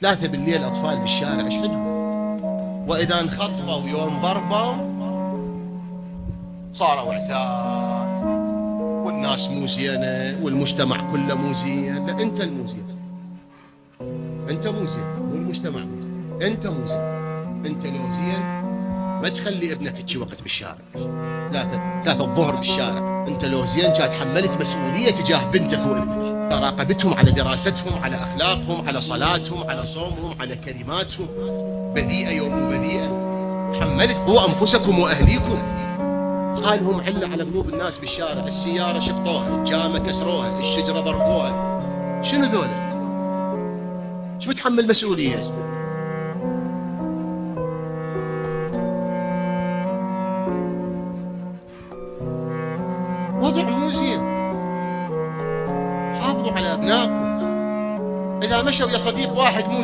3 بالليل أطفال بالشارع اشحدهم، وإذا انخطفوا يوم ضربوا صاروا عساس والناس مو زينة والمجتمع كله مو زين. لا، أنت المو زين، أنت مو زين، مو المجتمع مو زين، أنت مو زين. أنت لو زين ما تخلي ابنك هيك وقت بالشارع، 3 الظهر بالشارع. أنت لو زين كانت حملت مسؤولية تجاه بنتك وابنك، راقبتهم على دراستهم، على أخلاقهم، على صلاتهم، على صومهم، على كلماتهم، بذيئة يوم مو بذيئة. تحملت قوا أنفسكم وأهليكم. خالهم علة على قلوب الناس بالشارع، السيارة شفطوها، الجامة كسروها، الشجرة ضربوها. شنو ذولا؟ شو بتحمل مسؤولية؟ وضع مو زين. حافظوا على أبنائكم. إذا مشوا يا صديق واحد مو